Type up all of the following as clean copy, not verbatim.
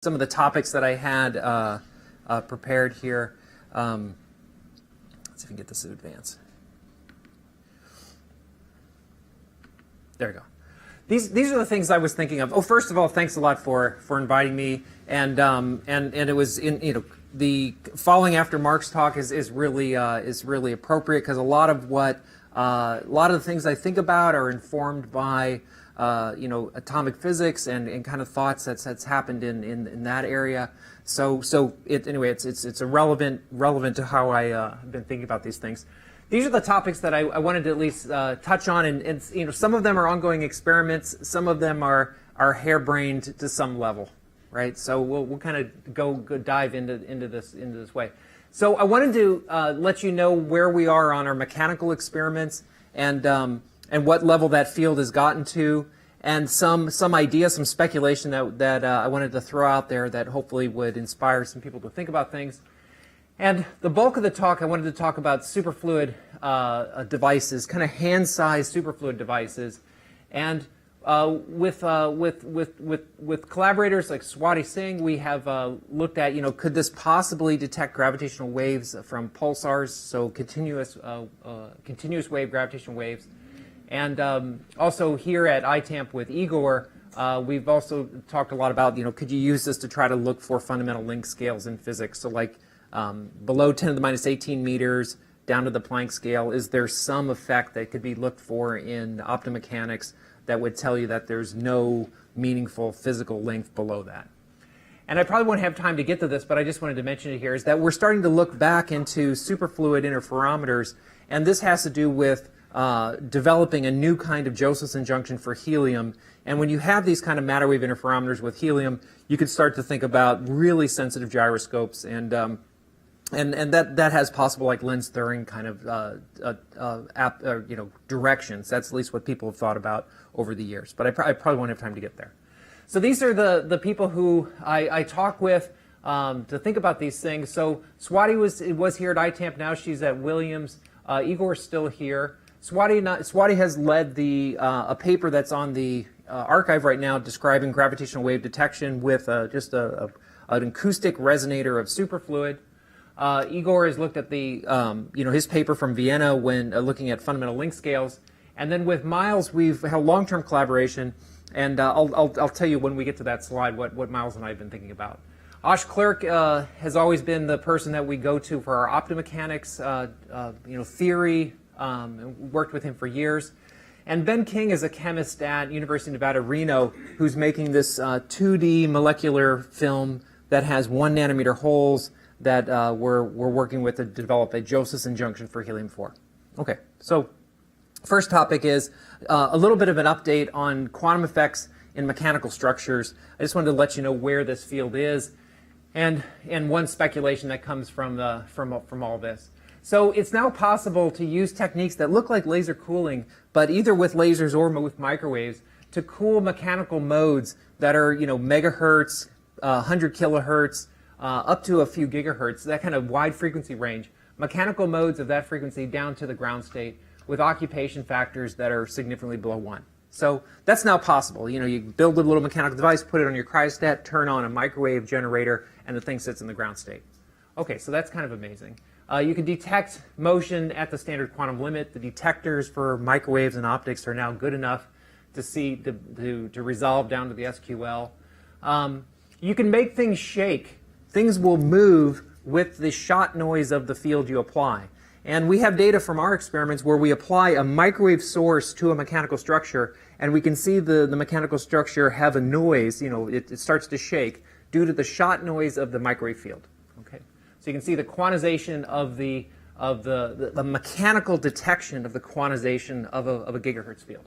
some of the topics that I had prepared here. Let's see if we can get this to advance. There we go. These are the things I was thinking of. Oh, first of all, thanks a lot for inviting me. And it was the following after Mark's talk is really appropriate, because a lot of the things I think about are informed by atomic physics and kind of thoughts that's happened in that area. So it's relevant to how I have been thinking about these things. These are the topics that I wanted to at least touch on, and some of them are ongoing experiments, some of them are harebrained to some level, right? So we'll kind of go dive into this way. So I wanted to let you know where we are on our mechanical experiments and what level that field has gotten to, and some ideas, some speculation that I wanted to throw out there that hopefully would inspire some people to think about things. And the bulk of the talk, I wanted to talk about superfluid devices, kind of hand-sized superfluid devices, and with collaborators like Swati Singh, we have looked at, could this possibly detect gravitational waves from pulsars, so continuous wave gravitational waves, and also here at ITAMP with Igor, we've also talked a lot about, could you use this to try to look for fundamental length scales in physics, so like below 10 to the minus 18 meters down to the Planck scale, is there some effect that could be looked for in optomechanics that would tell you that there's no meaningful physical length below that? And I probably won't have time to get to this, but I just wanted to mention it here, is that we're starting to look back into superfluid interferometers, and this has to do with developing a new kind of Josephson junction for helium. And when you have these kind of matter wave interferometers with helium, you could start to think about really sensitive gyroscopes, and that has possible like lens Thirring kind of directions. That's at least what people have thought about over the years. But I probably won't have time to get there. So these are the people who I talk with to think about these things. So Swati was here at ITAMP. Now she's at Williams. Igor's still here. Swati has led a paper that's on the archive right now describing gravitational wave detection with just an acoustic resonator of superfluid. Igor has looked at his paper from Vienna when looking at fundamental length scales, and then with Miles we've had a long-term collaboration, and I'll tell you when we get to that slide what Miles and I have been thinking about. Osh Clerk has always been the person that we go to for our optomechanics theory. Worked with him for years. And Ben King is a chemist at University of Nevada, Reno, who's making this 2D molecular film that has 1 nanometer holes that we're working with to develop a Josephson junction for helium-4. Okay, so first topic is a little bit of an update on quantum effects in mechanical structures. I just wanted to let you know where this field is, and one speculation that comes from all this. So it's now possible to use techniques that look like laser cooling, but either with lasers or with microwaves, to cool mechanical modes that are megahertz, 100 kilohertz, up to a few gigahertz, that kind of wide frequency range. Mechanical modes of that frequency down to the ground state with occupation factors that are significantly below 1. So that's now possible. You build a little mechanical device, put it on your cryostat, turn on a microwave generator, and the thing sits in the ground state. Okay, so that's kind of amazing. You can detect motion at the standard quantum limit. The detectors for microwaves and optics are now good enough to resolve down to the SQL. You can make things shake. Things will move with the shot noise of the field you apply. And we have data from our experiments where we apply a microwave source to a mechanical structure, and we can see the mechanical structure have a noise. It starts to shake due to the shot noise of the microwave field. Okay. So you can see the quantization of the mechanical detection of the quantization of a gigahertz field.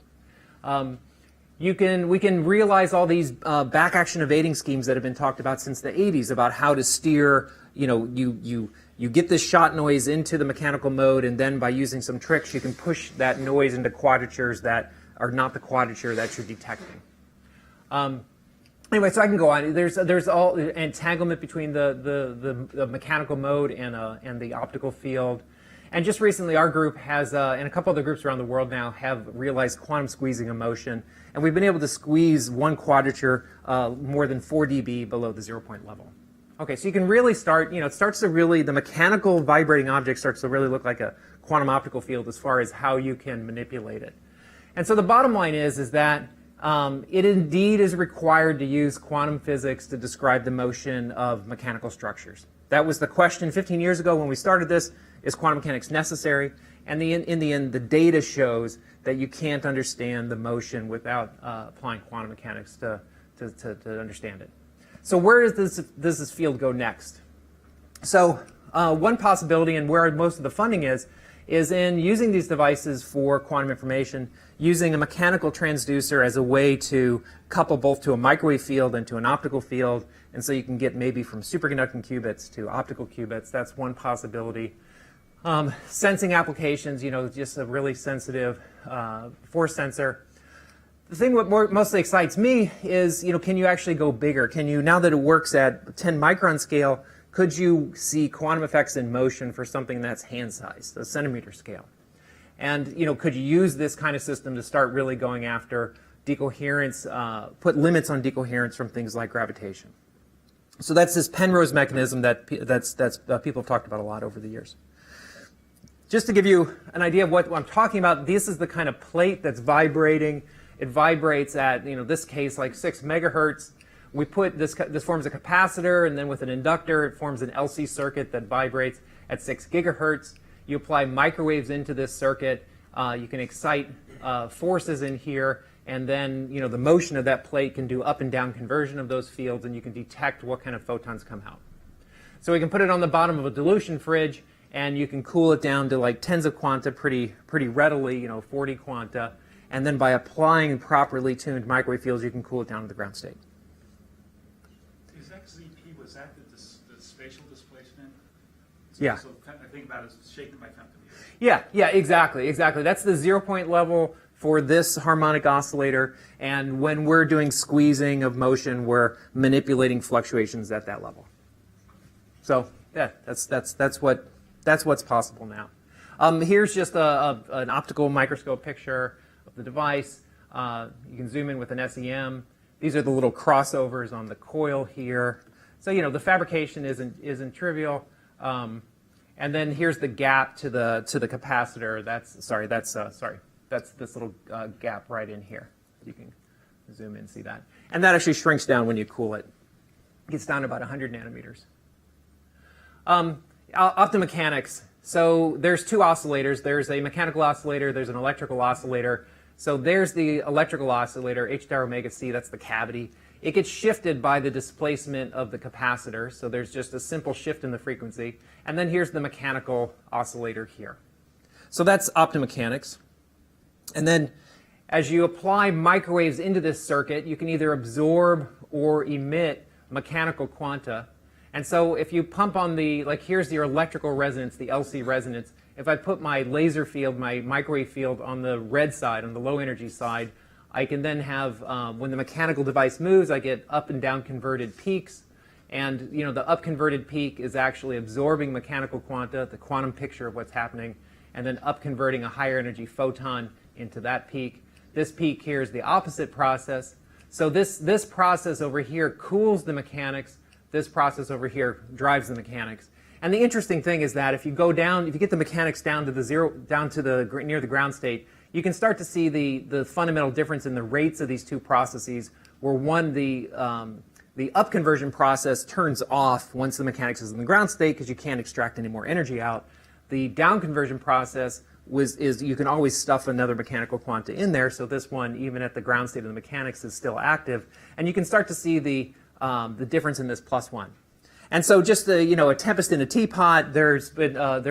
We can realize all these back action evading schemes that have been talked about since the 80s about how to steer. You get this shot noise into the mechanical mode, and then by using some tricks, you can push that noise into quadratures that are not the quadrature that you're detecting. Anyway, so I can go on. There's all entanglement between the mechanical mode and the optical field, And just recently, our group has, and a couple other groups around the world now, have realized quantum squeezing of motion. And we've been able to squeeze one quadrature more than 4 dB below the 0-point level. Okay, so you can really start, it starts to really, the mechanical vibrating object starts to really look like a quantum optical field as far as how you can manipulate it. And so the bottom line is that it indeed is required to use quantum physics to describe the motion of mechanical structures. That was the question 15 years ago when we started this. Is quantum mechanics necessary? And in the end, the data shows that you can't understand the motion without applying quantum mechanics to understand it. So where does this field go next? So one possibility, and where most of the funding is in using these devices for quantum information, using a mechanical transducer as a way to couple both to a microwave field and to an optical field. And so you can get maybe from superconducting qubits to optical qubits. That's one possibility. Sensing applications, just a really sensitive force sensor. The thing what mostly excites me is, can you actually go bigger? Can you, now that it works at 10 micron scale, could you see quantum effects in motion for something that's hand-sized, a centimeter scale? And, could you use this kind of system to start really going after decoherence, put limits on decoherence from things like gravitation? So that's this Penrose mechanism that people have talked about a lot over the years. Just to give you an idea of what I'm talking about, this is the kind of plate that's vibrating. It vibrates at, this case, like 6 megahertz. We put this forms a capacitor, and then with an inductor, it forms an LC circuit that vibrates at 6 gigahertz. You apply microwaves into this circuit. You can excite forces in here, and then, the motion of that plate can do up and down conversion of those fields, and you can detect what kind of photons come out. So we can put it on the bottom of a dilution fridge, and you can cool it down to like tens of quanta pretty readily, 40 quanta. And then by applying properly tuned microwave fields, you can cool it down to the ground state. Is XZP, was that the spatial displacement? Yeah. So I think about it as shaken by femtometers. Yeah, exactly. That's the 0-point level for this harmonic oscillator. And when we're doing squeezing of motion, we're manipulating fluctuations at that level. So yeah, that's what's possible now. Here's just an optical microscope picture of the device. You can zoom in with an SEM. These are the little crossovers on the coil here. So the fabrication isn't trivial. And then here's the gap to the capacitor. That's this little gap right in here. You can zoom in and see that. And that actually shrinks down when you cool it. It gets down to about 100 nanometers. Optomechanics. So there's two oscillators. There's a mechanical oscillator. There's an electrical oscillator. So there's the electrical oscillator, H star omega C. That's the cavity. It gets shifted by the displacement of the capacitor. So there's just a simple shift in the frequency. And then here's the mechanical oscillator here. So that's optomechanics. And then as you apply microwaves into this circuit, you can either absorb or emit mechanical quanta. And so if you pump on here's your electrical resonance, the LC resonance. If I put my laser field, my microwave field on the red side, on the low energy side, I can then have, when the mechanical device moves, I get up and down converted peaks. And the up converted peak is actually absorbing mechanical quanta, the quantum picture of what's happening, and then up converting a higher energy photon into that peak. This peak here is the opposite process. So this process over here cools the mechanics. This process over here drives the mechanics. And the interesting thing is that if you go down, if you get the mechanics down to near the ground state, you can start to see the fundamental difference in the rates of these two processes, where one, the up conversion process turns off once the mechanics is in the ground state because you can't extract any more energy out. The down conversion process is you can always stuff another mechanical quanta in there, so this one, even at the ground state of the mechanics, is still active. And you can start to see the difference in this +1. And so just a tempest in a teapot, there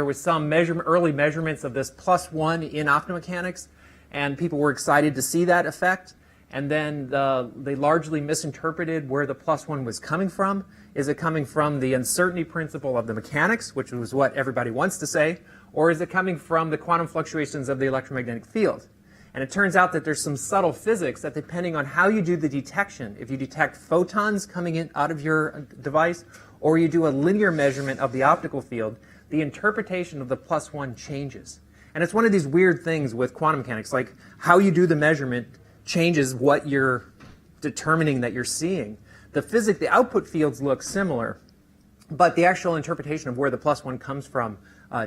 was some early measurements of this +1 in optomechanics, and people were excited to see that effect. And then they largely misinterpreted where the +1 was coming from. Is it coming from the uncertainty principle of the mechanics, which was what everybody wants to say, or is it coming from the quantum fluctuations of the electromagnetic field? And it turns out that there's some subtle physics that, depending on how you do the detection, if you detect photons coming in out of your device, or you do a linear measurement of the optical field, the interpretation of the +1 changes. And it's one of these weird things with quantum mechanics, like how you do the measurement changes what you're determining that you're seeing. The output fields look similar, but the actual interpretation of where the +1 comes from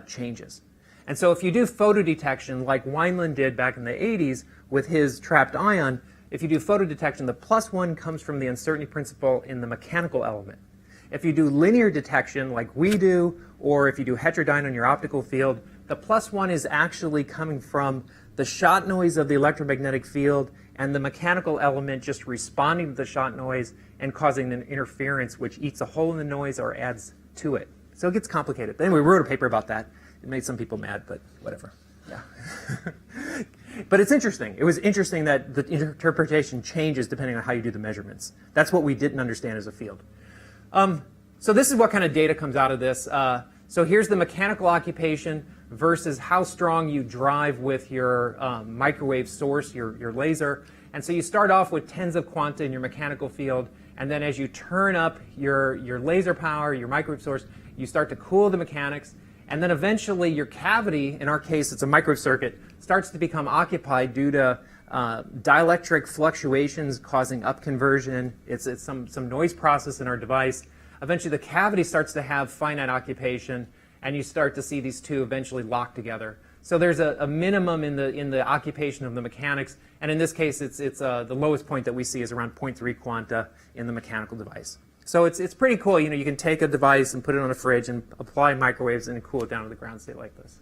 changes. And so if you do photodetection like Wineland did back in the 80s with his trapped ion, if you do photodetection, the +1 comes from the uncertainty principle in the mechanical element. If you do linear detection like we do, or if you do heterodyne on your optical field, the +1 is actually coming from the shot noise of the electromagnetic field and the mechanical element just responding to the shot noise and causing an interference which eats a hole in the noise or adds to it. So it gets complicated. But anyway, we wrote a paper about that. It made some people mad, but whatever. Yeah. But it's interesting. It was interesting that the interpretation changes depending on how you do the measurements. That's what we didn't understand as a field. So this is what kind of data comes out of this. So here's the mechanical occupation versus how strong you drive with your microwave source, your laser. And so you start off with tens of quanta in your mechanical field, and then as you turn up your laser power, your microwave source, you start to cool the mechanics. And then eventually your cavity, in our case it's a microwave circuit, starts to become occupied due to dielectric fluctuations causing upconversion. It's some noise process in our device. Eventually the cavity starts to have finite occupation, and you start to see these two eventually lock together. So there's a minimum in the occupation of the mechanics, and in this case it's the lowest point that we see is around 0.3 quanta in the mechanical device. So it's pretty cool. You know, you can take a device and put it on a fridge and apply microwaves and cool it down to the ground state like this.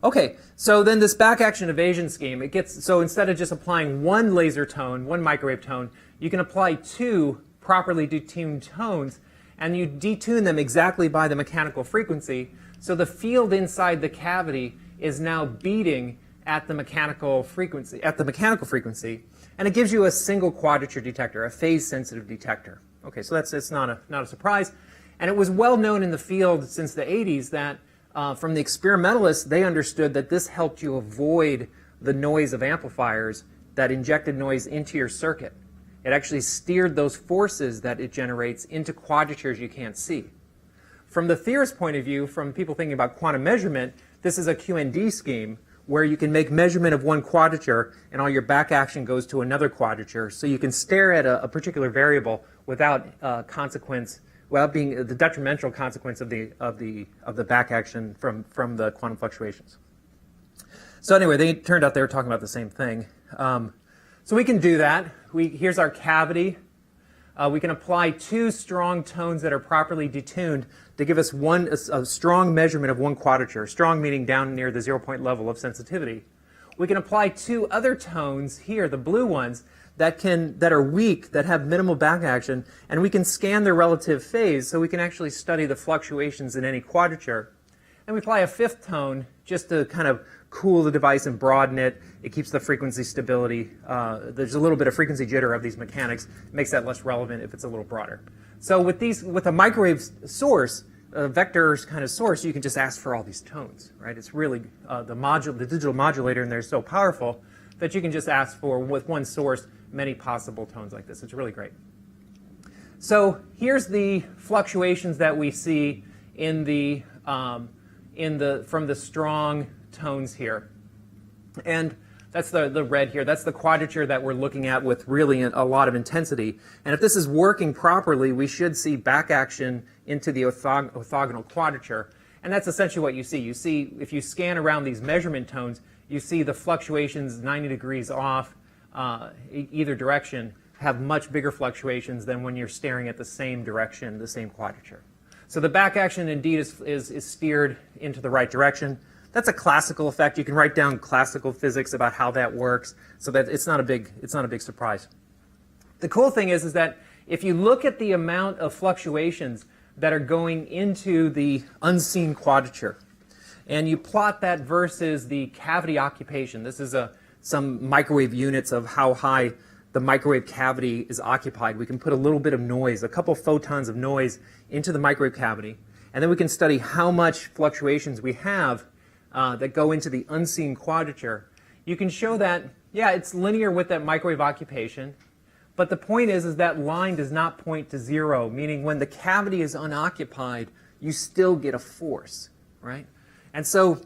Okay, so then this back action evasion scheme, so instead of just applying one laser tone, one microwave tone, you can apply two properly detuned tones, and you detune them exactly by the mechanical frequency. So the field inside the cavity is now beating at the mechanical frequency, and it gives you a single quadrature detector, a phase-sensitive detector. Okay, so it's not a surprise. And it was well known in the field since the 80s that from the experimentalists, they understood that this helped you avoid the noise of amplifiers that injected noise into your circuit. It actually steered those forces that it generates into quadratures you can't see. From the theorist point of view, from people thinking about quantum measurement, this is a QND scheme where you can make measurement of one quadrature and all your back action goes to another quadrature. So you can stare at a particular variable without without being the detrimental consequence of the back action from the quantum fluctuations. So anyway, they turned out they were talking about the same thing. So we can do that. Here's our cavity. We can apply two strong tones that are properly detuned to give us a strong measurement of one quadrature, strong meaning down near the 0-point level of sensitivity. We can apply two other tones here, the blue ones, that are weak, that have minimal back action, and we can scan their relative phase so we can actually study the fluctuations in any quadrature. And we apply a fifth tone just to kind of cool the device and broaden it. It keeps the frequency stability. There's a little bit of frequency jitter of these mechanics. It makes that less relevant if it's a little broader. So with a microwave source, a vector kind of source, you can just ask for all these tones, right? It's really, the digital modulator in there is so powerful that you can just ask for, with one source, many possible tones like this. It's really great. So here's the fluctuations that we see from the strong tones here. And that's the red here. That's the quadrature that we're looking at with really a lot of intensity. And if this is working properly, we should see back action into the orthogonal quadrature. And that's essentially what you see. You see, if you scan around these measurement tones, you see the fluctuations 90 degrees off either direction have much bigger fluctuations than when you're staring at the same direction, the same quadrature. So the back action indeed is steered into the right direction. That's a classical effect. You can write down classical physics about how that works, so that it's not a big surprise. The cool thing is that if you look at the amount of fluctuations that are going into the unseen quadrature, and you plot that versus the cavity occupation, this is some microwave units of how high the microwave cavity is occupied. We can put a little bit of noise, a couple photons of noise, into the microwave cavity, and then we can study how much fluctuations we have that go into the unseen quadrature. You can show that, yeah, it's linear with that microwave occupation, but the point is that line does not point to zero, meaning when the cavity is unoccupied, you still get a force, right? And so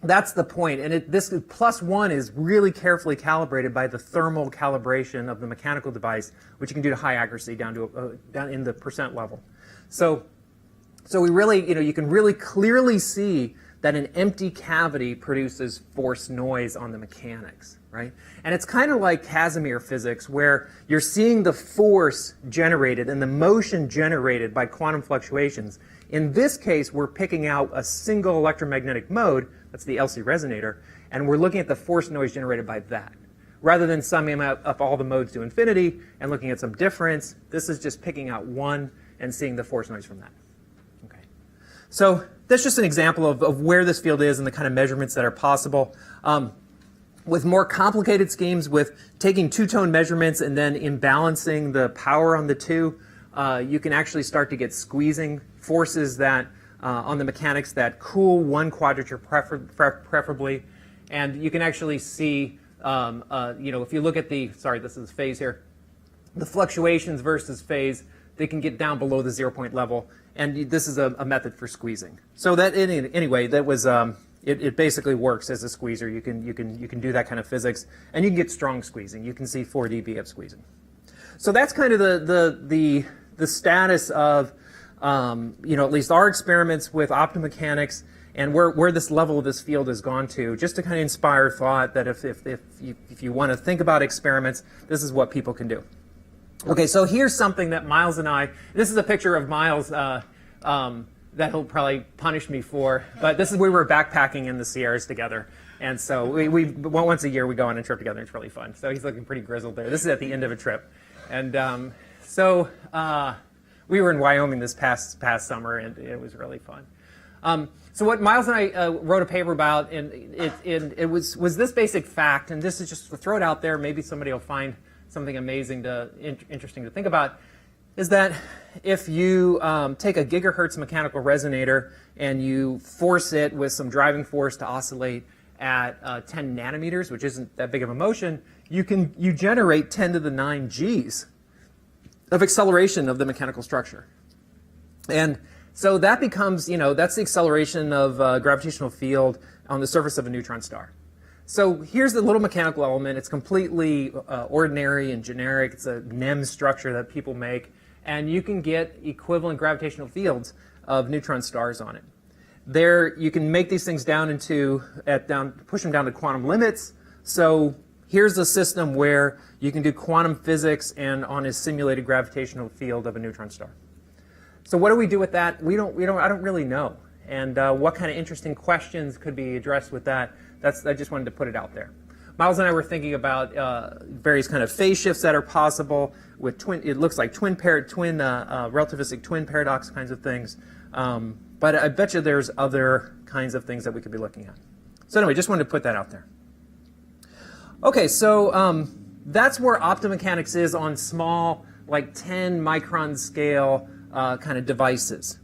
that's the point. And this +1 is really carefully calibrated by the thermal calibration of the mechanical device, which you can do to high accuracy down in the percent level. So we really, you can really clearly see that an empty cavity produces force noise on the mechanics, right? And it's kind of like Casimir physics, where you're seeing the force generated and the motion generated by quantum fluctuations. In this case, we're picking out a single electromagnetic mode, that's the LC resonator, and we're looking at the force noise generated by that. Rather than summing up all the modes to infinity and looking at some difference, this is just picking out one and seeing the force noise from that. Okay. So that's just an example of where this field is and the kind of measurements that are possible. With more complicated schemes, with taking two-tone measurements and then imbalancing the power on the two, you can actually start to get squeezing forces that on the mechanics that cool one quadrature preferably. And you can actually see, if you look at this is phase here, the fluctuations versus phase, they can get down below the 0-point level. And this is a method for squeezing. So that anyway, that was it basically works as a squeezer. You can do that kind of physics, and you can get strong squeezing. You can see 4 dB of squeezing. So that's kind of the status of at least our experiments with optomechanics and where this level of this field has gone to, just to kind of inspire thought that if you want to think about experiments, this is what people can do. Okay, so here's something that Miles and I, this is a picture of Miles that he'll probably punish me for, but this is we were backpacking in the Sierras together. And so we once a year we go on a trip together, and it's really fun. So he's looking pretty grizzled there. This is at the end of a trip. And we were in Wyoming this past summer, and it was really fun. So what Miles and I wrote a paper about, and it was this basic fact, and this is just to throw it out there, maybe somebody will find something interesting to think about, is that if you take a gigahertz mechanical resonator and you force it with some driving force to oscillate at 10 nanometers, which isn't that big of a motion, you generate 10 to the 9 Gs of acceleration of the mechanical structure. And so that becomes, that's the acceleration of a gravitational field on the surface of a neutron star. So here's the little mechanical element. It's completely ordinary and generic. It's a NEM structure that people make. And you can get equivalent gravitational fields of neutron stars on it. There, you can make these things push them down to quantum limits. So here's a system where you can do quantum physics and on a simulated gravitational field of a neutron star. So what do we do with that? I don't really know. And what kind of interesting questions could be addressed with that? I just wanted to put it out there. Miles and I were thinking about various kind of phase shifts that are possible with it looks like relativistic twin paradox kinds of things. But I bet you there's other kinds of things that we could be looking at. So anyway, just wanted to put that out there. Okay, so that's where optomechanics is on small, like 10 micron scale kind of devices.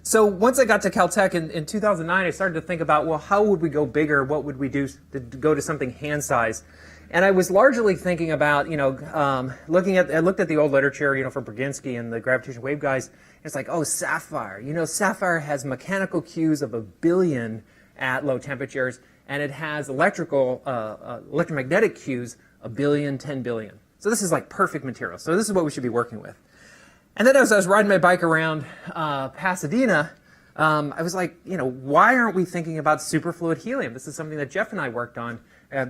So once I got to Caltech in 2009, I started to think about, well, how would we go bigger? What would we do to go to something hand size? And I was largely thinking about, I looked at the old literature, for Brzezinski and the gravitational wave guys. It's like, oh, Sapphire. Sapphire has mechanical Qs of 1 billion at low temperatures, and it has electromagnetic Qs 1 billion, 10 billion. So this is like perfect material. So this is what we should be working with. And then as I was riding my bike around Pasadena, I was like, why aren't we thinking about superfluid helium? This is something that Jeff and I worked on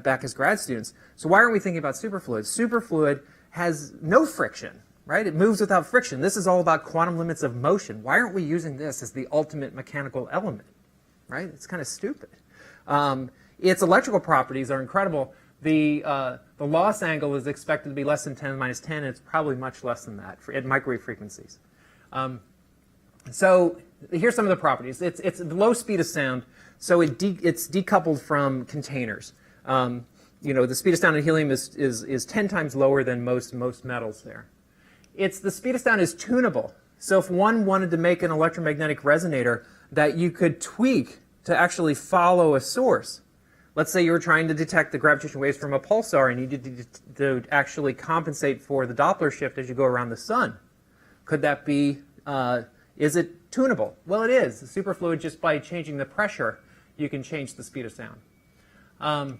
back as grad students. So why aren't we thinking about superfluid? Superfluid has no friction, right? It moves without friction. This is all about quantum limits of motion. Why aren't we using this as the ultimate mechanical element, right? It's kind of stupid. Its electrical properties are incredible. The loss angle is expected to be less than 10 minus 10, and it's probably much less than that at microwave frequencies. So here's some of the properties. It's the low speed of sound, so it's decoupled from containers. The speed of sound in helium is 10 times lower than most metals there. The speed of sound is tunable. So if one wanted to make an electromagnetic resonator that you could tweak to actually follow a source, let's say you were trying to detect the gravitational waves from a pulsar and you needed to actually compensate for the Doppler shift as you go around the sun. Could that be, is it tunable. Well, it is. The superfluid, just by changing the pressure, you can change the speed of sound.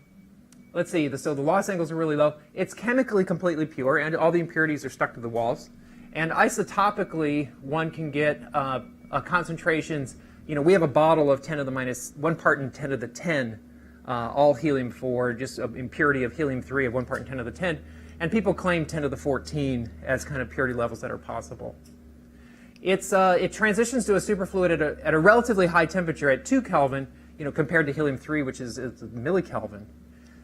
Let's see, so the loss angles are really low. It's chemically completely pure, and all the impurities are stuck to the walls. And isotopically, one can get concentrations. We have a bottle of 10 to the minus 1 part in 10 to the 10, all helium-4, just an impurity of helium-3 of 1 part in 10 to the 10. And people claim 10 to the 14 as kind of purity levels that are possible. It transitions to a superfluid at a relatively high temperature at 2 Kelvin, compared to helium-3, which is millikelvin.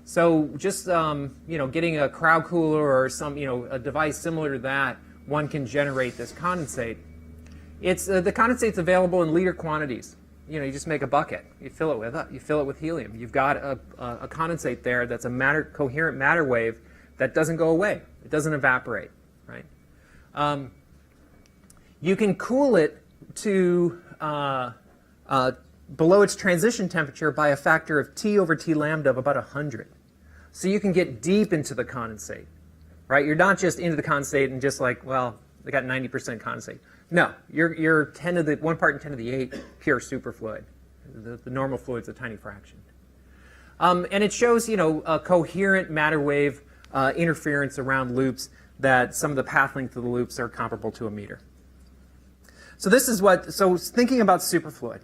So just getting a crowd cooler or some a device similar to that, one can generate this condensate. The condensate's available in liter quantities. You just make a bucket, you fill it with helium. You've got a condensate there that's a coherent matter wave that doesn't go away. It doesn't evaporate, right? You can cool it to below its transition temperature by a factor of T over T lambda of about 100. So you can get deep into the condensate, right? You're not just into the condensate and just like, well, they got 90% condensate. No, you're 10 to the 1 part in 10 to the 8 pure superfluid. The normal fluid's a tiny fraction. And it shows, a coherent matter wave interference around loops that some of the path length of the loops are comparable to a meter. So this is so thinking about superfluid.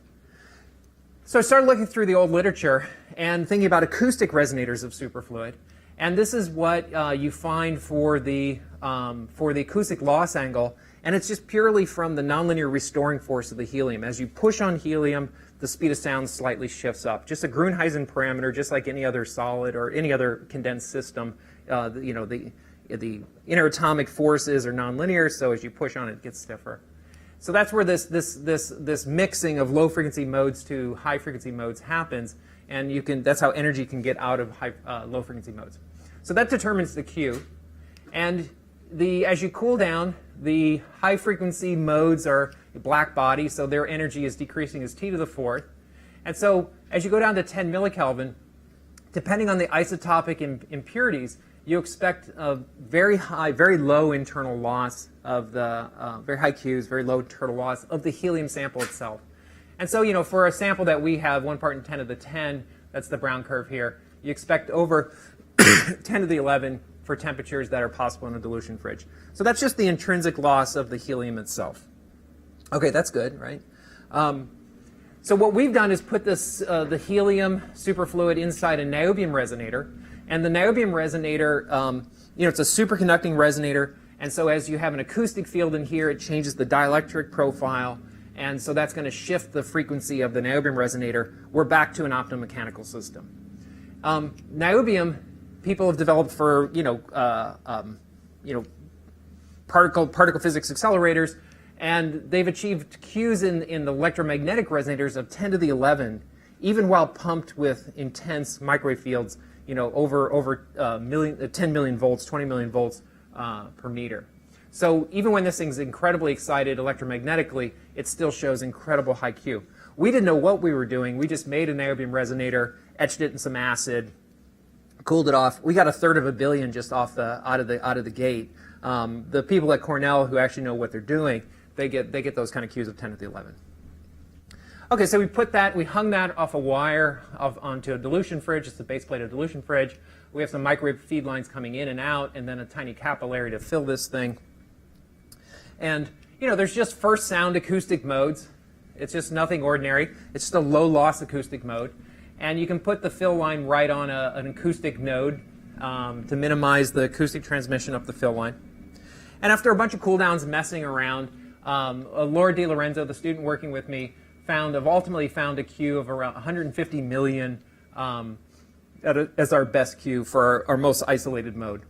So I started looking through the old literature and thinking about acoustic resonators of superfluid. And this is what you find for the acoustic loss angle. And it's just purely from the nonlinear restoring force of the helium. As you push on helium, the speed of sound slightly shifts up. Just a Grunheisen parameter, just like any other solid or any other condensed system. The interatomic forces are nonlinear, so as you push on it, it gets stiffer. So that's where this mixing of low frequency modes to high frequency modes happens, and that's how energy can get out of low frequency modes. So that determines the Q, and as you cool down, the high frequency modes are black body, so their energy is decreasing as T to the 4th, and so as you go down to 10 millikelvin, depending on the isotopic impurities, you expect a very low internal loss of the, very high Qs, very low internal loss of the helium sample itself. And so, for a sample that we have, 1 part in 10 to the 10, that's the brown curve here, you expect over 10 to the 11 for temperatures that are possible in a dilution fridge. So that's just the intrinsic loss of the helium itself. Okay, that's good, right? So what we've done is put the helium superfluid inside a niobium resonator. And the niobium resonator, it's a superconducting resonator. And so as you have an acoustic field in here, it changes the dielectric profile. And so that's going to shift the frequency of the niobium resonator. We're back to an optomechanical system. Niobium, people have developed for, particle physics accelerators. And they've achieved Qs in the electromagnetic resonators of 10 to the 11, even while pumped with intense microwave fields, over 10 million volts, 20 million volts per meter. So even when this thing's incredibly excited electromagnetically, it still shows incredible high Q. We didn't know what we were doing. We just made a niobium resonator, etched it in some acid, cooled it off. We got 1/3 of a billion just out of the gate. The people at Cornell who actually know what they're doing, they get those kind of Qs of 10 to the 11. Okay, so we hung that off a wire onto a dilution fridge. It's the base plate of a dilution fridge. We have some microwave feed lines coming in and out, and then a tiny capillary to fill this thing. And there's just first sound acoustic modes. It's just nothing ordinary. It's just a low loss acoustic mode. And you can put the fill line right on an acoustic node to minimize the acoustic transmission up the fill line. And after a bunch of cool downs messing around, Laura DiLorenzo, the student working with me, ultimately found a Q of around 150 million as our best Q for our most isolated mode.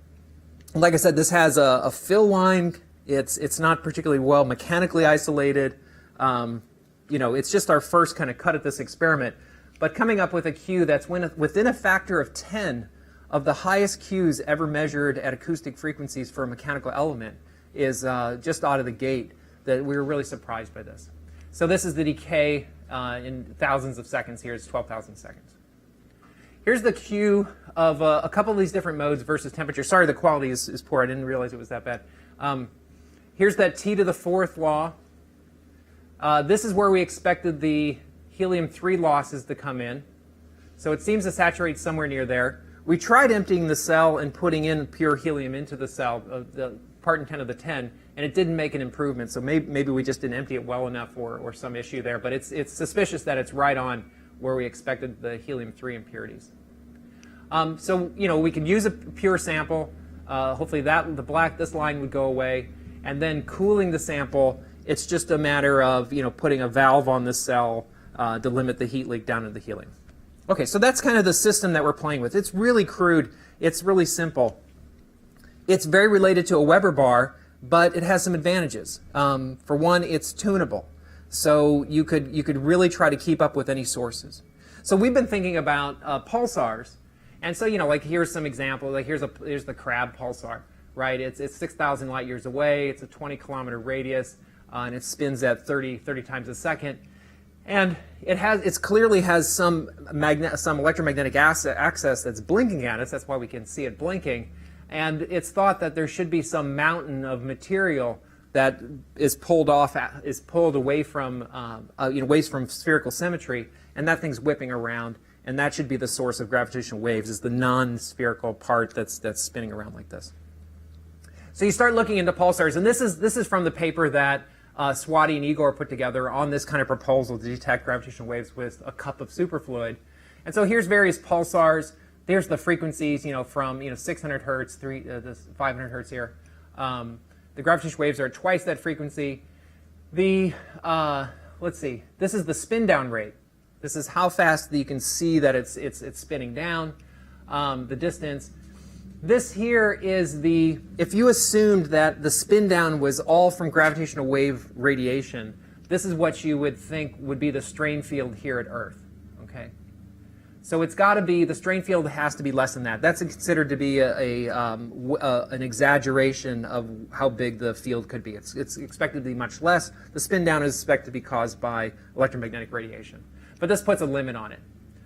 Like I said, this has a fill line. It's not particularly well mechanically isolated. It's just our first kind of cut at this experiment. But coming up with a Q that's within a factor of 10 of the highest Qs ever measured at acoustic frequencies for a mechanical element is just out of the gate. That we were really surprised by this. So this is the decay in thousands of seconds here. It's 12,000 seconds. Here's the Q of a couple of these different modes versus temperature. Sorry, the quality is poor. I didn't realize it was that bad. Here's that T to the 4th law. This is where we expected the helium-3 losses to come in. So it seems to saturate somewhere near there. We tried emptying the cell and putting in pure helium into the cell, the part in 10 of the 10, and it didn't make an improvement. So maybe we just didn't empty it well enough or some issue there. But it's suspicious that it's right on where we expected the helium-3 impurities. So we could use a pure sample. Hopefully this line would go away. And then cooling the sample, it's just a matter of putting a valve on the cell to limit the heat leak down to the helium. Okay, so that's kind of the system that we're playing with. It's really crude. It's really simple. It's very related to a Weber bar, but it has some advantages. For one, it's tunable. So you could really try to keep up with any sources. So we've been thinking about pulsars. And so, like here's some examples. Like here's the Crab pulsar, right? It's 6,000 light years away. It's a 20-kilometer radius, and it spins at 30 times a second. And it clearly has some electromagnetic access that's blinking at us. That's why we can see it blinking. And it's thought that there should be some mountain of material that is pulled away from ways from spherical symmetry, and that thing's whipping around, and that should be the source of gravitational waves, is the non-spherical part that's spinning around like this. So you start looking into pulsars, and this is from the paper that Swati and Igor put together on this kind of proposal to detect gravitational waves with a cup of superfluid. And so here's various pulsars. There's the frequencies, from 600 hertz, 500 hertz here. The gravitational waves are at twice that frequency. Let's see. This is the spin down rate. This is how fast you can see that it's spinning down. The distance. This here is if you assumed that the spin down was all from gravitational wave radiation, this is what you would think would be the strain field here at Earth. Okay, so it's got to be, the strain field has to be less than that. That's considered to be an exaggeration of how big the field could be. It's expected to be much less. The spin down is expected to be caused by electromagnetic radiation, but this puts a limit on it.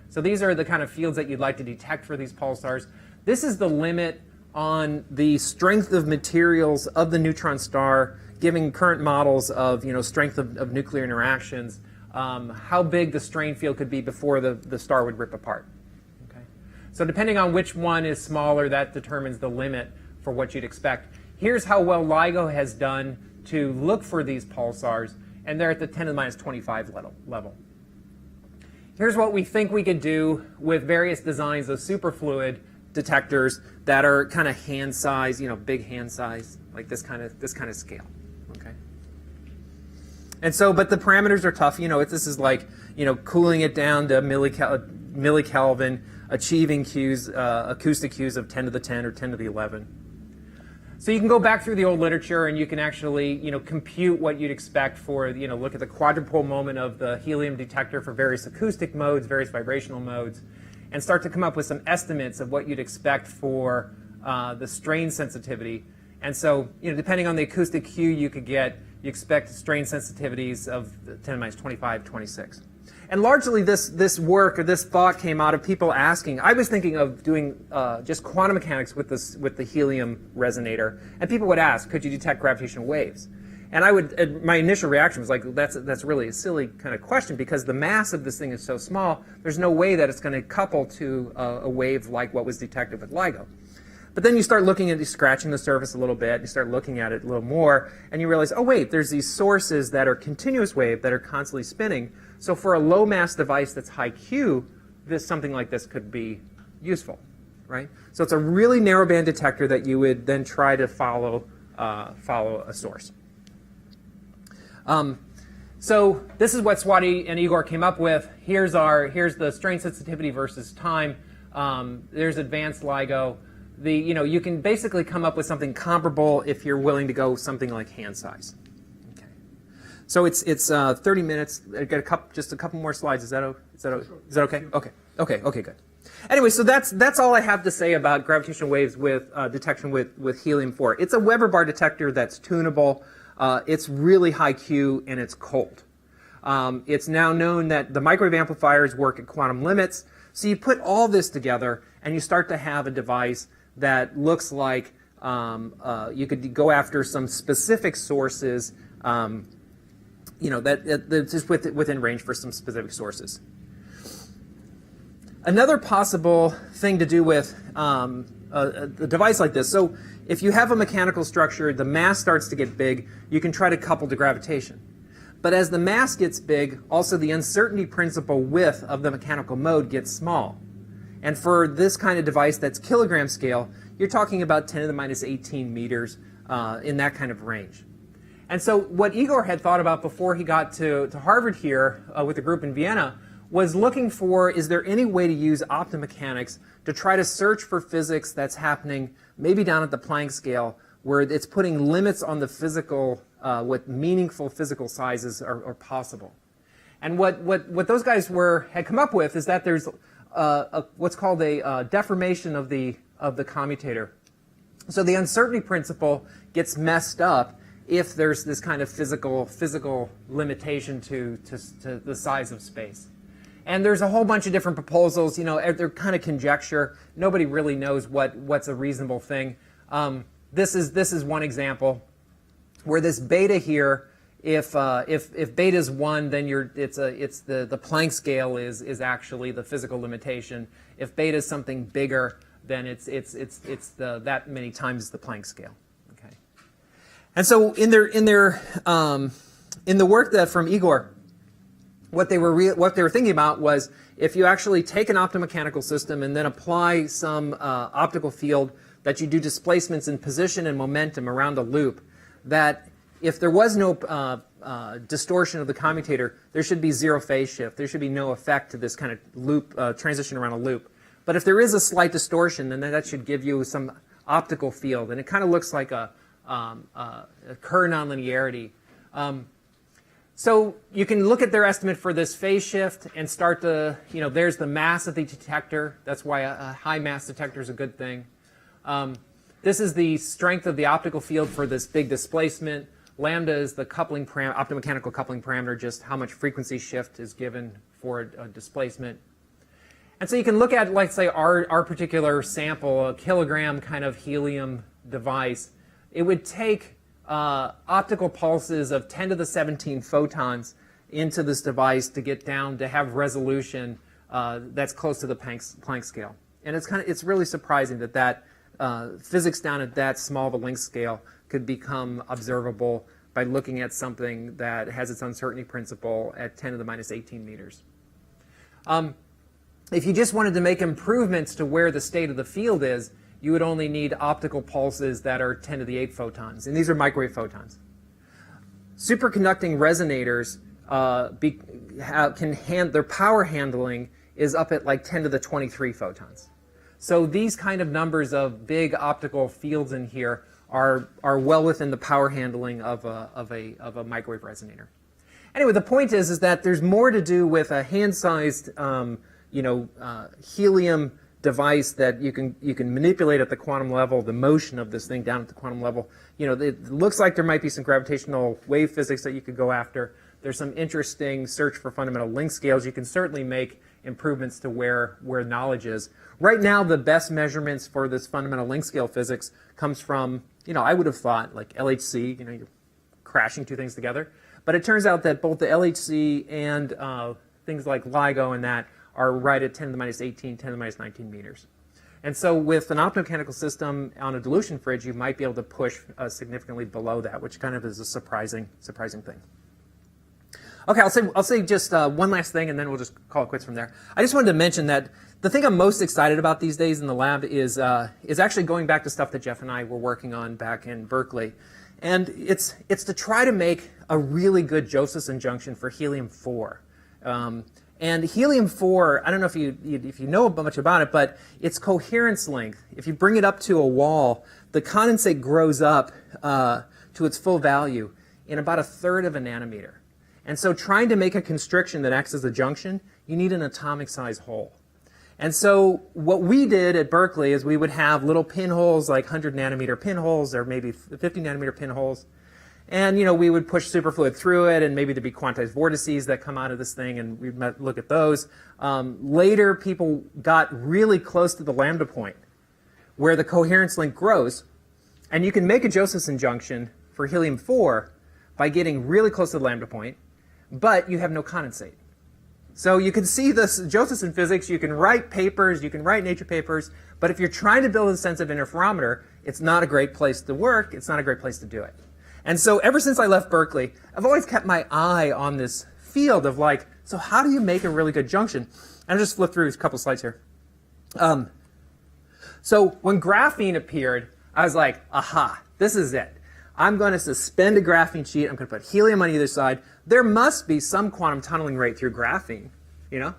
So these are the kind of fields that you'd like to detect for these pulsars. This is the limit on the strength of materials of the neutron star, giving current models of strength of nuclear interactions, how big the strain field could be before the star would rip apart. Okay? So depending on which one is smaller, that determines the limit for what you'd expect. Here's how well LIGO has done to look for these pulsars, and they're at the 10 to the minus 25 level. Here's what we think we could do with various designs of superfluid detectors that are kind of hand size, big hand size, like this kind of scale. Okay. And so, but the parameters are tough. This is like cooling it down to millikelvin, achieving acoustic Qs of 10 to the 10 or 10 to the 11. So you can go back through the old literature and you can actually compute what you'd expect for look at the quadrupole moment of the helium detector for various acoustic modes, various vibrational modes, and start to come up with some estimates of what you'd expect for the strain sensitivity. And so, depending on the acoustic Q you expect strain sensitivities of 10 to the minus 25, 26. And largely this work or this thought came out of people asking. I was thinking of doing just quantum mechanics with the helium resonator, and people would ask, could you detect gravitational waves? And my initial reaction was like, that's really a silly kind of question, because the mass of this thing is so small, there's no way that it's going to couple to a wave like what was detected with LIGO. But then you start looking at scratching the surface a little bit, you start looking at it a little more, and you realize, oh wait, there's these sources that are continuous wave that are constantly spinning. So for a low mass device that's high Q, something like this could be useful, right? So it's a really narrow band detector that you would then try to follow a source. So this is what Swati and Igor came up with. Here's the strain sensitivity versus time. There's advanced LIGO. You can basically come up with something comparable if you're willing to go something like hand size. Okay. So it's 30 minutes. I got just a couple more slides. Is that okay? Okay, good. Anyway, so that's all I have to say about gravitational waves with detection with helium-4. It's a Weber bar detector that's tunable. It's really high Q, and it's cold. It's now known that the microwave amplifiers work at quantum limits. So you put all this together, and you start to have a device that looks like you could go after some specific sources that's just within range for some specific sources. Another possible thing to do with a device like this, so if you have a mechanical structure, the mass starts to get big, you can try to couple to gravitation. But as the mass gets big, also the uncertainty principal width of the mechanical mode gets small. And for this kind of device that's kilogram scale, you're talking about 10 to the minus 18 meters in that kind of range. And so what Igor had thought about before he got to Harvard here with a group in Vienna was looking for, is there any way to use optomechanics to try to search for physics that's happening maybe down at the Planck scale, where it's putting limits on the physical, what meaningful physical sizes are possible. And what those guys had come up with is that there's what's called a deformation of the commutator. So the uncertainty principle gets messed up if there's this kind of physical limitation to the size of space. And there's a whole bunch of different proposals. They're kind of conjecture. Nobody really knows what's a reasonable thing. This is one example where this beta here, if beta is 1, then it's the Planck scale is actually the physical limitation. If beta is something bigger, then it's that many times the Planck scale. Okay. And so in the work from Igor, what they were thinking about was, if you actually take an optomechanical system and then apply some optical field that you do displacements in position and momentum around a loop, that if there was no distortion of the commutator, there should be zero phase shift. There should be no effect to this kind of loop transition around a loop. But if there is a slight distortion, then that should give you some optical field, and it kind of looks like a Kerr nonlinearity. So you can look at their estimate for this phase shift and start to, there's the mass of the detector. That's why a high mass detector is a good thing. This is the strength of the optical field for this big displacement. Lambda is the optomechanical coupling parameter, just how much frequency shift is given for a displacement. And so you can look at, like, say, our particular sample, a kilogram kind of helium device. It would take optical pulses of 10 to the 17 photons into this device to get down to have resolution that's close to the Planck scale. And it's really surprising that physics down at that small of a length scale could become observable by looking at something that has its uncertainty principle at 10 to the minus 18 meters. If you just wanted to make improvements to where the state of the field is, you would only need optical pulses that are 10 to the 8 photons, and these are microwave photons. Superconducting resonators their power handling is up at like 10 to the 23 photons. So these kind of numbers of big optical fields in here are well within the power handling of a microwave resonator. Anyway, the point is that there's more to do with a hand-sized helium device that you can manipulate at the quantum level, the motion of this thing down at the quantum level. It looks like there might be some gravitational wave physics that you could go after. There's some interesting search for fundamental length scales. You can certainly make improvements to where knowledge is. Right now, the best measurements for this fundamental length scale physics comes from, I would have thought like LHC, you're crashing two things together. But it turns out that both the LHC and things like LIGO and that are right at 10 to the minus 18, 10 to the minus 19 meters. And so with an optomechanical system on a dilution fridge, you might be able to push significantly below that, which kind of is a surprising thing. Okay, I'll say just one last thing, and then we'll just call it quits from there. I just wanted to mention that the thing I'm most excited about these days in the lab is actually going back to stuff that Jeff and I were working on back in Berkeley. And it's to try to make a really good Josephson junction for helium-4. And helium-4, I don't know if you know much about it, but its coherence length, if you bring it up to a wall, the condensate grows up to its full value in about 1/3 of a nanometer. And so trying to make a constriction that acts as a junction, you need an atomic size hole. And so what we did at Berkeley is we would have little pinholes, like 100 nanometer pinholes or maybe 50 nanometer pinholes. And we would push superfluid through it, and maybe there'd be quantized vortices that come out of this thing, and we'd look at those. Later, people got really close to the lambda point, where the coherence length grows, and you can make a Josephson junction for helium-4 by getting really close to the lambda point. but you have no condensate. So you can see this Josephson physics. You can write papers, you can write Nature papers, but if you're trying to build a sensitive interferometer, it's not a great place to work. It's not a great place to do it. And so ever since I left Berkeley, I've always kept my eye on this field of like, so how do you make a really good junction? And I'll just flip through a couple slides here. So when graphene appeared, I was like, aha, this is it. I'm going to suspend a graphene sheet. I'm going to put helium on either side. There must be some quantum tunneling rate through graphene, you know?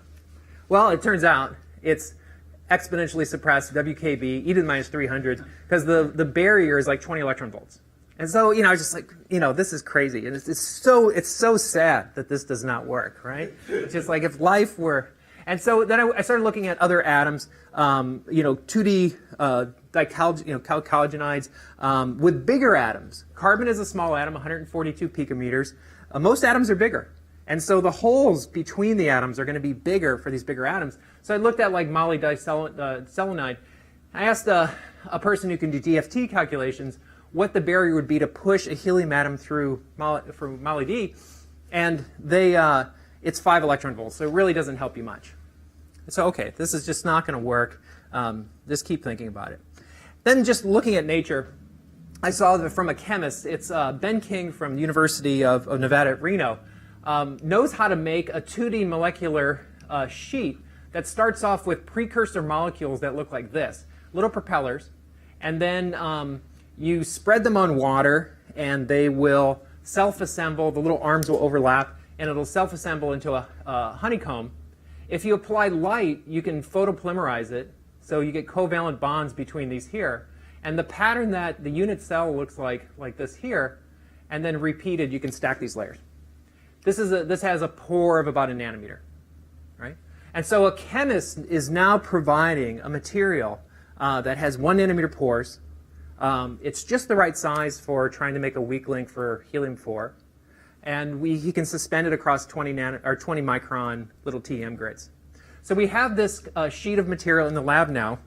Well, it turns out it's exponentially suppressed WKB, e to the minus 300, because the barrier is like 20 electron volts. And so, you know, I was just like, you know, this is crazy. And it's so sad that this does not work, right? It's just like if life were... And so then I started looking at other atoms, you know, 2D chalcogenides with bigger atoms. Carbon is a small atom, 142 picometers. Most atoms are bigger. And so the holes between the atoms are going to be bigger for these bigger atoms. So I looked at like molybdenum. I asked a person who can do DFT calculations what the barrier would be to push a helium atom through moly-D. And it's 5 electron volts, so it really doesn't help you much. So, okay, this is just not going to work. Just keep thinking about it. Then just looking at Nature, I saw that from a chemist, it's Ben King from the University of Nevada at Reno, knows how to make a 2D molecular sheet that starts off with precursor molecules that look like this, little propellers, and then you spread them on water, and they will self-assemble, the little arms will overlap, and it'll self-assemble into a honeycomb. If you apply light, you can photopolymerize it, so you get covalent bonds between these here. And the pattern that the unit cell looks like this here, and then repeated, you can stack these layers. This has a pore of about a nanometer, right? And so a chemist is now providing a material that has 1 nanometer pores. It's just the right size for trying to make a weak link for helium-4. And he can suspend it across 20 micron little TEM grids. So we have this sheet of material in the lab now.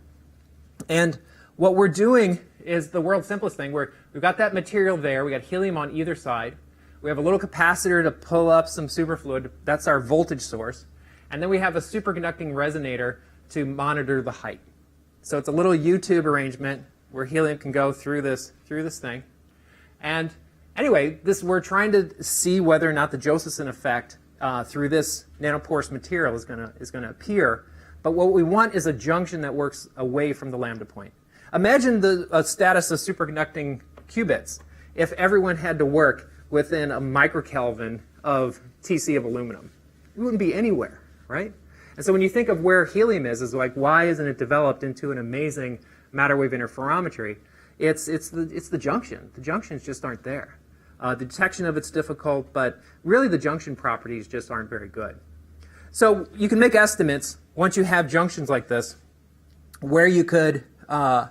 And what we're doing is the world's simplest thing. We've got that material there. We got helium on either side. We have a little capacitor to pull up some superfluid. That's our voltage source. And then we have a superconducting resonator to monitor the height. So it's a little U-tube arrangement where helium can go through this thing. And anyway, we're trying to see whether or not the Josephson effect through this nanoporous material is going to appear. But what we want is a junction that works away from the lambda point. Imagine the status of superconducting qubits if everyone had to work within a microkelvin of Tc of aluminum. It wouldn't be anywhere, right? And so when you think of where helium is like, why isn't it developed into an amazing matter wave interferometry? It's the junction. The junctions just aren't there. The detection of it's difficult, but really the junction properties just aren't very good. So you can make estimates once you have junctions like this, how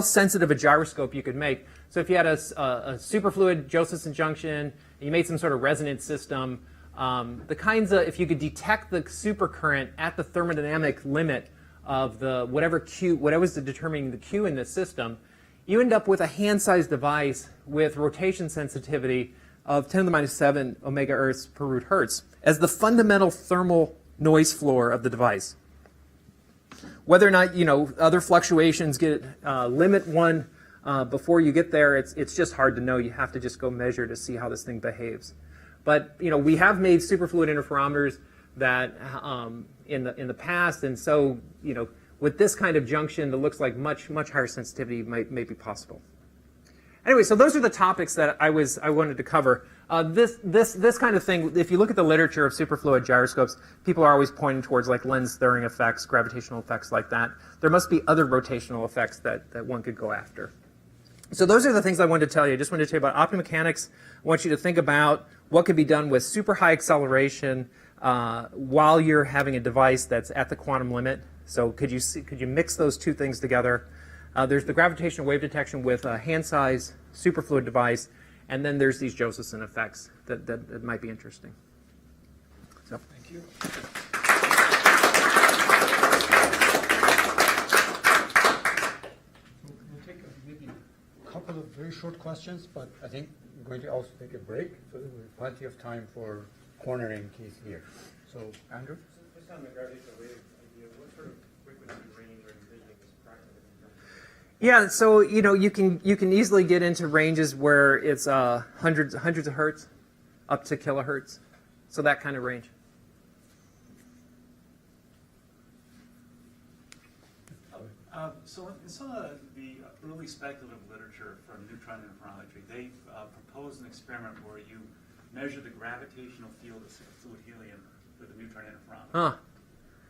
sensitive a gyroscope you could make. So if you had a superfluid Josephson junction, and you made some sort of resonance system, if you could detect the supercurrent at the thermodynamic limit of whatever's determining the Q in this system, you end up with a hand-sized device with rotation sensitivity of 10 to the minus 7 omega Earths per root hertz as the fundamental thermal noise floor of the device. Whether or not other fluctuations limit one before you get there, it's just hard to know. You have to just go measure to see how this thing behaves. But we have made superfluid interferometers that in the past, and so with this kind of junction that looks like much higher sensitivity may be possible. Anyway, so those are the topics that I wanted to cover. This kind of thing, if you look at the literature of superfluid gyroscopes, people are always pointing towards like lens thirring effects, gravitational effects like that. There must be other rotational effects that one could go after. So those are the things I wanted to tell you. I just wanted to tell you about optical mechanics. I want you to think about what could be done with super high acceleration while you're having a device that's at the quantum limit. So could you mix those two things together? There's the gravitational wave detection with a hand-sized superfluid device, and then there's these Josephson effects that might be interesting. So, thank you. We'll take maybe a couple of very short questions, but I think we're going to also take a break, so that we have plenty of time for cornering Keith here. So, Andrew? Just on the gravitational wave idea, what sort of frequency range are you envisioning this practically in terms of? Yeah, so you can easily get into ranges where it's hundreds of hertz up to kilohertz, so that kind of range. So in some of the early speculative literature from neutron interferometry, they proposed an experiment where you measure the gravitational field of superfluid helium with a neutron interferometer. Huh?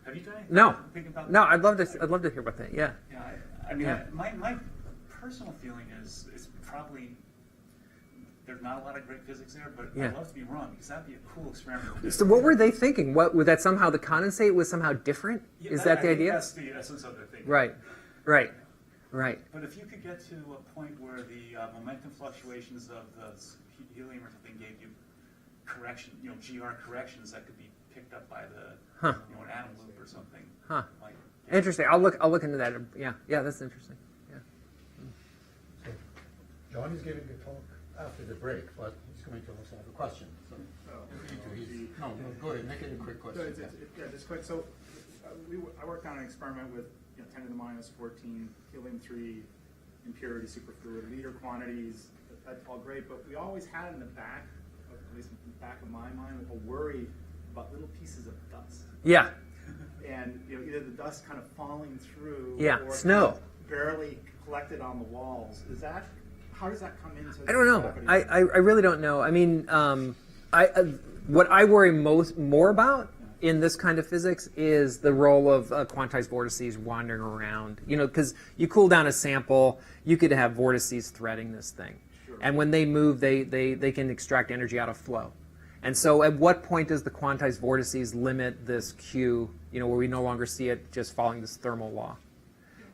Have you done anything? No. Thinking about No, that? I'd love to hear about that. Yeah. Yeah, I mean, Yeah. my personal feeling is probably there's not a lot of great physics there, but Yeah. I'd love to be wrong because that'd be a cool experiment. to do. So what were they thinking? What was that? Somehow the condensate was somehow different? Yeah, Is that the I think idea? That's the essence of the thing. Right. But if you could get to a point where the momentum fluctuations of the helium or something gave you correction, GR corrections that could be picked up by the Huh. An atom loop or something. Huh. Like, Interesting. I'll look into that. Yeah, that's interesting. Yeah. So, John is giving a talk after the break, but he's going to also have a question. So, no, go ahead, make it a quick So question. yeah, just quick. So I worked on an experiment with 10 to the minus 14 helium-3 impurity superfluid liter quantities. That's all great, but we always had in the back, at least in the back of my mind, a worry about little pieces of dust. Yeah. And either the dust kind of falling through, Yeah, or snow. kind of barely collected on the walls. How does that come into? I don't know. gravity? I really don't know. I mean, what I worry more about in this kind of physics is the role of quantized vortices wandering around. Because you cool down a sample, you could have vortices threading this thing, and when they move, they can extract energy out of flow. And so, at what point does the quantized vortices limit this Q? Where we no longer see it just following this thermal law.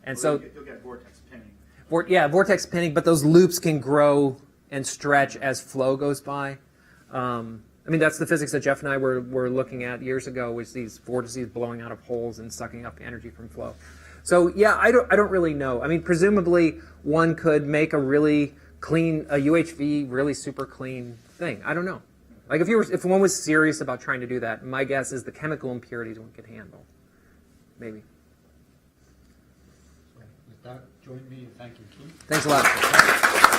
And so, you'll get vortex pinning. vortex pinning, but those loops can grow and stretch as flow goes by. I mean, that's the physics that Jeff and I were looking at years ago, was these vortices blowing out of holes and sucking up energy from flow. So yeah, I don't really know. I mean, presumably one could make a really clean, a UHV really super clean thing. I don't know. Like if one was serious about trying to do that, my guess is the chemical impurities one could handle. Maybe. So, with that, join me in thanking Keith. Thanks a lot.